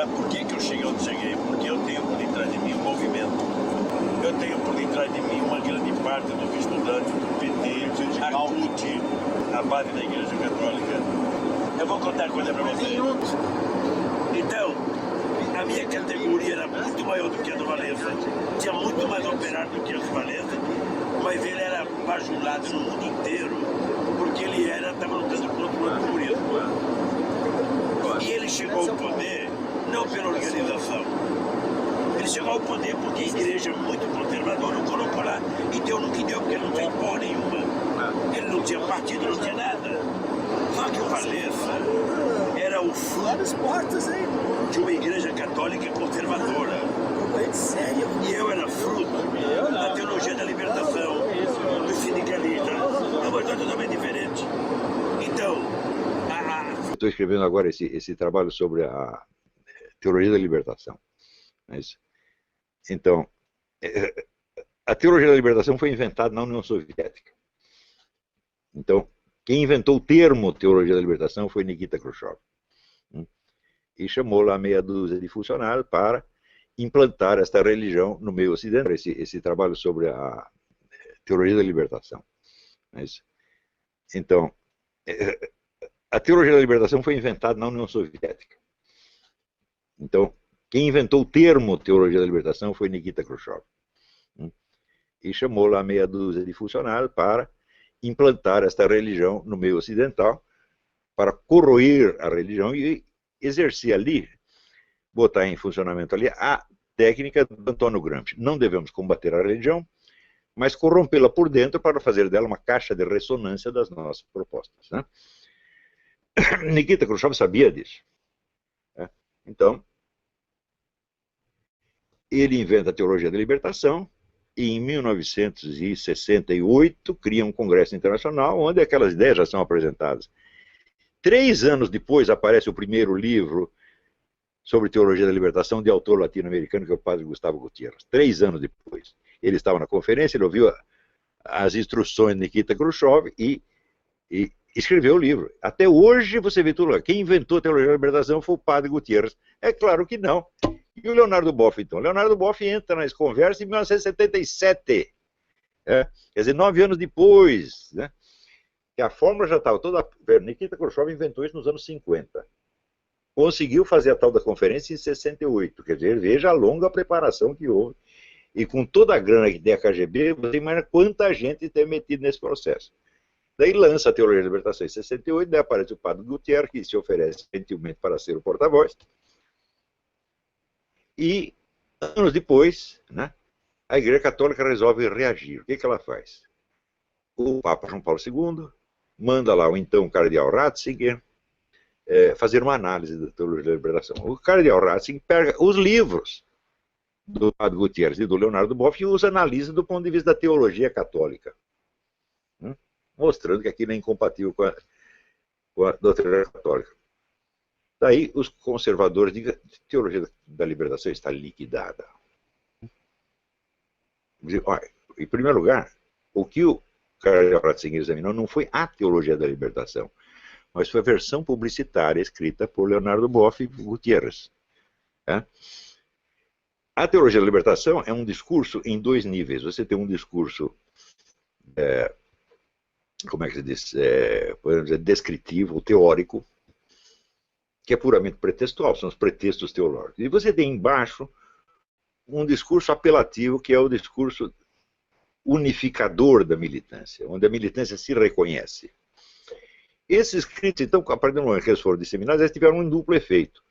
por que eu cheguei onde cheguei? Porque eu tenho por detrás de mim um movimento. Eu tenho por detrás de mim uma grande parte dos estudantes do PT, a CUT, a base da Igreja Católica. Eu vou contar coisa para vocês. Então, a minha categoria era muito maior do que a do Valença. Tinha muito mais operário do que a do Valença, mas ele era bajulado no mundo inteiro, porque ele estava lutando contra o comunismo. E ele chegou ao poder não pela organização. Ele chegou ao poder porque a igreja muito conservadora o colocou lá e deu no que deu, porque ele não fez porra nenhuma. Ele não tinha partido, não tinha nada. Só que o Valença era o fruto de uma igreja católica conservadora. E eu era fruto da teologia da libertação, dos sindicalistas. É uma coisa totalmente diferente. Então, estou escrevendo agora esse trabalho sobre a teologia da libertação. Então, a teologia da libertação foi inventada na União Soviética. Então, quem inventou o termo teologia da libertação foi Nikita Khrushchev. E chamou lá meia dúzia de funcionários para implantar esta religião no meio ocidental, esse trabalho sobre a teologia da libertação. Então, a teologia da libertação foi inventada na União Soviética. Então, quem inventou o termo teologia da libertação foi Nikita Khrushchev. E chamou lá meia dúzia de funcionários para implantar esta religião no meio ocidental, para corroer a religião e exercer ali, botar em funcionamento ali a técnica do Antônio Gramsci. Não devemos combater a religião, mas corrompê-la por dentro para fazer dela uma caixa de ressonância das nossas propostas. Né? Nikita Khrushchev sabia disso. Então, ele inventa a teologia da libertação e em 1968 cria um congresso internacional onde aquelas ideias já são apresentadas. 3 anos depois aparece o primeiro livro sobre teologia da libertação de autor latino-americano, que é o padre Gustavo Gutiérrez. 3 anos depois. Ele estava na conferência, ele ouviu as instruções de Nikita Khrushchev e escreveu o livro. Até hoje você vê tudo lá. Quem inventou a teologia da libertação foi o padre Gutiérrez. É claro que não. E o Leonardo Boff, então? Leonardo Boff entra nessa conversa em 1977. Quer dizer, 9 anos depois. Né? Que a fórmula já estava toda... Nikita Khrushchev inventou isso nos anos 50. Conseguiu fazer a tal da conferência em 68. Quer dizer, veja a longa preparação que houve. E com toda a grana que tem a KGB, você imagina quanta gente tem metido nesse processo. Daí lança a teologia da libertação em 68, daí aparece o padre Gutiérrez, que se oferece gentilmente para ser o porta-voz. E, anos depois, né, a Igreja Católica resolve reagir. O que ela faz? O Papa João Paulo II manda lá o então cardeal Ratzinger fazer uma análise da teologia da libertação. O cardeal Ratzinger pega os livros do padre Gutiérrez e do Leonardo Boff e os analisa do ponto de vista da teologia católica. Mostrando que aquilo é incompatível com a doutrina católica. Daí os conservadores dizem que a teologia da libertação está liquidada. Olha, em primeiro lugar, o que o cardeal Ratzinger examinou não foi a teologia da libertação, mas foi a versão publicitária escrita por Leonardo Boff e Gutiérrez. A teologia da libertação é um discurso em 2 níveis. Você tem um discurso, como é que se diz, podemos dizer, descritivo, teórico, que é puramente pretextual, são os pretextos teológicos. E você tem embaixo um discurso apelativo, que é o discurso unificador da militância, onde a militância se reconhece. Esses escritos, então, a partir do momento que eles foram disseminados, eles tiveram um duplo efeito.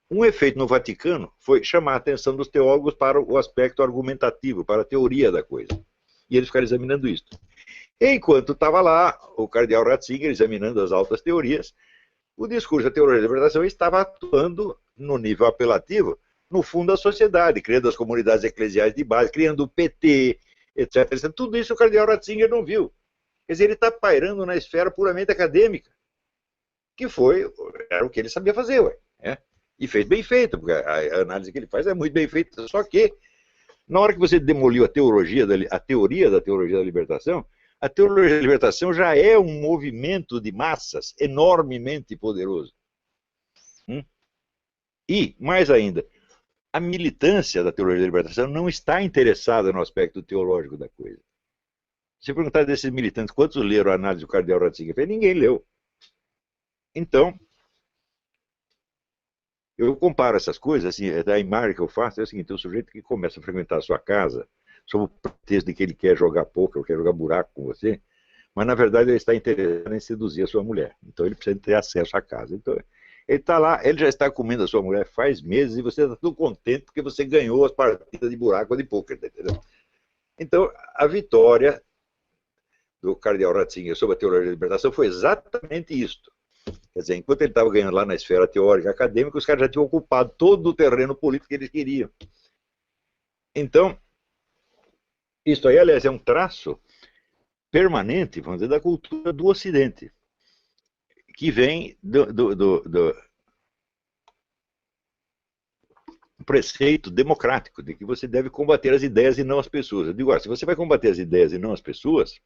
Um efeito no Vaticano foi chamar a atenção dos teólogos para o aspecto argumentativo, para a teoria da coisa. E eles ficaram examinando isso. Enquanto estava lá o cardeal Ratzinger examinando as altas teorias, o discurso da teologia da libertação estava atuando no nível apelativo, no fundo da sociedade, criando as comunidades eclesiais de base, criando o PT, etc, etc. Tudo isso o cardeal Ratzinger não viu. Quer dizer, ele está pairando na esfera puramente acadêmica, que era o que ele sabia fazer, e fez bem feito, porque a análise que ele faz é muito bem feita, só que na hora que você demoliu a teoria da teologia da libertação, a teologia da libertação já é um movimento de massas enormemente poderoso. E, mais ainda, a militância da teologia da libertação não está interessada no aspecto teológico da coisa. Se perguntar desses militantes quantos leram a análise do cardeal Ratzinger, ninguém leu. Então, eu comparo essas coisas, assim, a imagem que eu faço é o seguinte: o sujeito que começa a frequentar a sua casa, sob o pretexto de que ele quer jogar poker, ou quer jogar buraco com você, mas na verdade ele está interessado em seduzir a sua mulher. Então ele precisa ter acesso à casa. Então ele está lá, ele já está comendo a sua mulher faz meses e você está tudo contente porque você ganhou as partidas de buraco ou de poker, entendeu? Então a vitória do cardeal Ratzinger sobre a teologia da libertação foi exatamente isto. Quer dizer, enquanto ele estava ganhando lá na esfera teórica acadêmica, os caras já tinham ocupado todo o terreno político que eles queriam. Então, isso aí, aliás, é um traço permanente, vamos dizer, da cultura do Ocidente, que vem do preceito democrático, de que você deve combater as ideias e não as pessoas. Eu digo, se você vai combater as ideias e não as pessoas,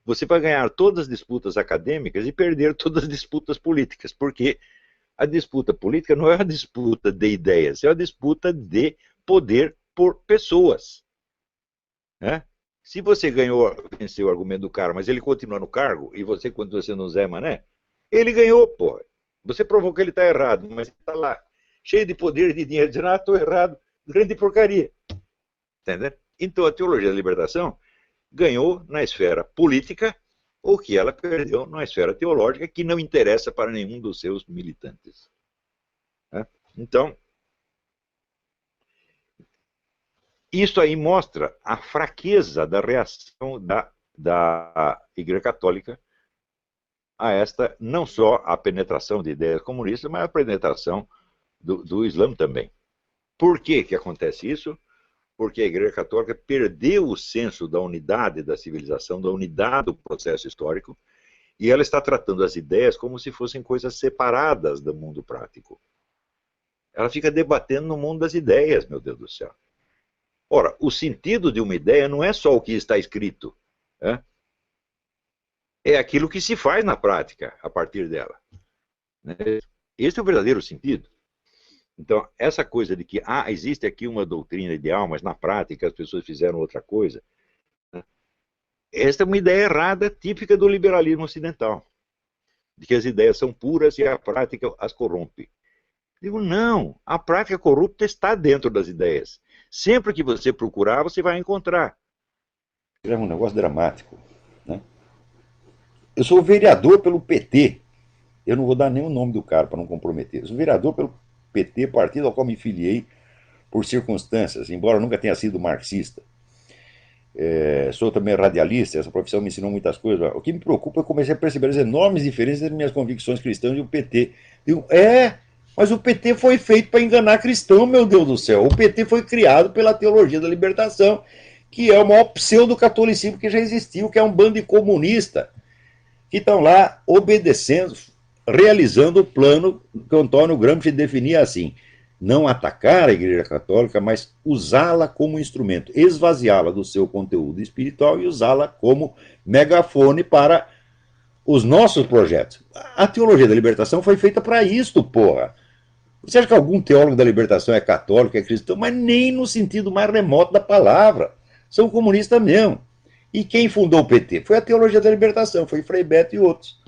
você vai ganhar todas as disputas acadêmicas e perder todas as disputas políticas, porque a disputa política não é uma disputa de ideias, é uma disputa de poder por pessoas. Né? Se você venceu o argumento do cara, mas ele continua no cargo, e você continua sendo um Zé Mané, ele ganhou, pô. Você provou que ele está errado, mas ele está lá, cheio de poder e de dinheiro, dizendo, estou errado, grande porcaria. Entendeu? Então a teologia da libertação ganhou na esfera política o que ela perdeu na esfera teológica, que não interessa para nenhum dos seus militantes. Né? Então, isso aí mostra a fraqueza da reação da Igreja Católica a esta, não só a penetração de ideias comunistas, mas a penetração do Islã também. Por que que acontece isso? Porque a Igreja Católica perdeu o senso da unidade da civilização, da unidade do processo histórico, e ela está tratando as ideias como se fossem coisas separadas do mundo prático. Ela fica debatendo no mundo das ideias, meu Deus do céu. Ora, o sentido de uma ideia não é só o que está escrito, né? É aquilo que se faz na prática a partir dela. Né? Esse é o verdadeiro sentido. Então, essa coisa de que existe aqui uma doutrina ideal, mas na prática as pessoas fizeram outra coisa, né? Esta é uma ideia errada, típica do liberalismo ocidental, de que as ideias são puras e a prática as corrompe. Digo, não, a prática corrupta está dentro das ideias. Sempre que você procurar, você vai encontrar. É um negócio dramático. Né? Eu sou vereador pelo PT. Eu não vou dar nem o nome do cara para não comprometer. Eu sou vereador pelo PT, partido ao qual me filiei por circunstâncias, embora eu nunca tenha sido marxista. Sou também radialista, essa profissão me ensinou muitas coisas. O que me preocupa é que eu comecei a perceber as enormes diferenças entre minhas convicções cristãs e o PT. Digo, mas o PT foi feito para enganar cristão, meu Deus do céu. O PT foi criado pela teologia da libertação, que é o maior pseudo-catolicismo que já existiu, que é um bando de comunista, que estão lá obedecendo, realizando o plano que o Antônio Gramsci definia assim: não atacar a Igreja Católica, mas usá-la como instrumento, esvaziá-la do seu conteúdo espiritual e usá-la como megafone para os nossos projetos. A teologia da libertação foi feita para isto, porra. Você acha que algum teólogo da libertação é católico, é cristão? Mas nem no sentido mais remoto da palavra. São comunistas mesmo. E quem fundou o PT? Foi a teologia da libertação, foi Frei Beto e outros.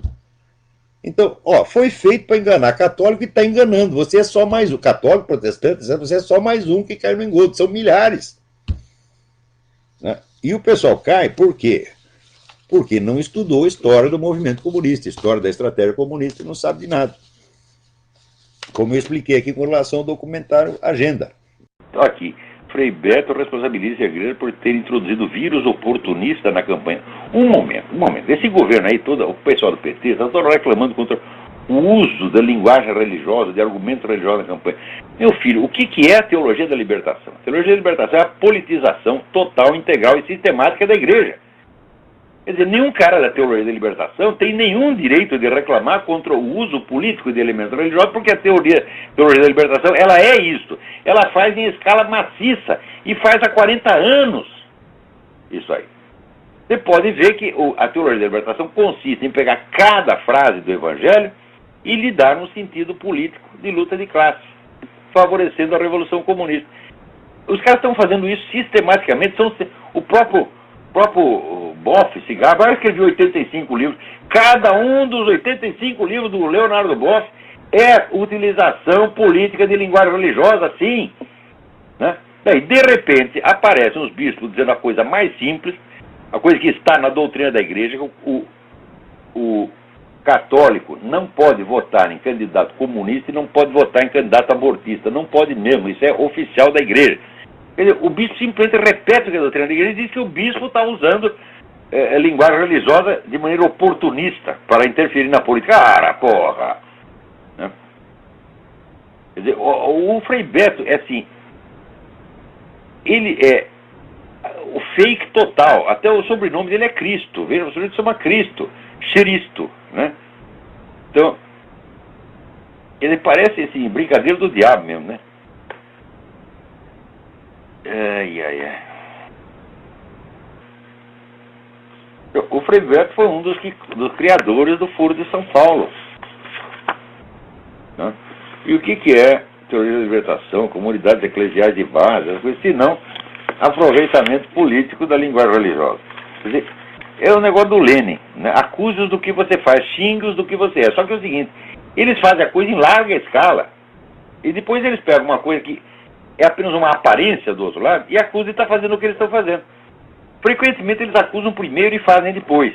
Então, foi feito para enganar católico e está enganando. Você é só mais um. Católico, protestante, você é só mais um que cai no engodo. São milhares. Né? E o pessoal cai por quê? Porque não estudou a história do movimento comunista, a história da estratégia comunista, e não sabe de nada. Como eu expliquei aqui com relação ao documentário Agenda. Aqui, Frei Beto responsabiliza a igreja por ter introduzido vírus oportunista na campanha. Um momento. Esse governo aí, o pessoal do PT, está todo reclamando contra o uso da linguagem religiosa, de argumentos religiosos na campanha. Meu filho, o que é a teologia da libertação? A teologia da libertação é a politização total, integral e sistemática da igreja. Quer dizer, nenhum cara da teologia da libertação tem nenhum direito de reclamar contra o uso político de elementos religiosos, porque a teologia da libertação, ela é isso. Ela faz em escala maciça e faz há 40 anos isso aí. Você pode ver que a teologia da libertação consiste em pegar cada frase do Evangelho e lhe dar um sentido político de luta de classe. favorecendo a Revolução Comunista. Os caras estão fazendo isso sistematicamente. O próprio Boff, Cigarro, escreveu 85 livros. Cada um dos 85 livros do Leonardo Boff é utilização política de linguagem religiosa, sim. Né? Daí, de repente, aparecem os bispos dizendo a coisa mais simples, a coisa que está na doutrina da igreja, o católico não pode votar em candidato comunista e não pode votar em candidato abortista. Não pode mesmo, isso é oficial da igreja. Quer dizer, o bispo simplesmente repete o que a doutrina da igreja diz, que o bispo está usando linguagem religiosa de maneira oportunista para interferir na política. Cara, porra! Né? Quer dizer, o Frei Beto é assim, ele é o fake total, até o sobrenome dele é Cristo, veja, o sobrenome se chama Cristo, Xeristo, né? Então, ele parece assim, brincadeira do diabo mesmo, né? O Frei Beto foi um dos criadores do Foro de São Paulo, né? E o que é teoria da libertação, comunidades eclesiais de base, se não aproveitamento político da linguagem religiosa? Quer dizer, é o negócio do Lenin, né? Acuse-os do que você faz, xingue-os do que você é. Só que é o seguinte, eles fazem a coisa em larga escala, e depois eles pegam uma coisa que é apenas uma aparência do outro lado, e acusam de estar fazendo o que eles estão fazendo. Frequentemente eles acusam primeiro e fazem depois.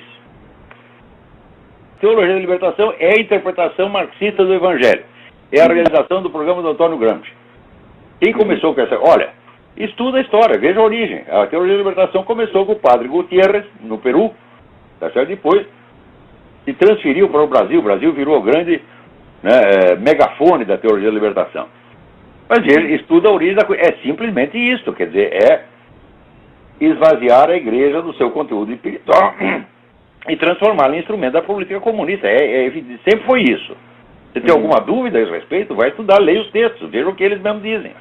Teologia da libertação é a interpretação marxista do Evangelho. É a realização do programa do Antônio Gramsci. Quem começou com essa... Olha, estuda a história, veja a origem. A teologia da libertação começou com o padre Gutiérrez, no Peru, tá certo? Depois se transferiu para o Brasil. O Brasil virou o grande, né, megafone da teologia da libertação. Mas ele estuda a origem da coisa. É simplesmente isso, quer dizer, é esvaziar a igreja do seu conteúdo espiritual e transformá-la em instrumento da política comunista. Sempre foi isso. Se tem alguma dúvida a esse respeito, vai estudar, leia os textos, veja o que eles mesmos dizem.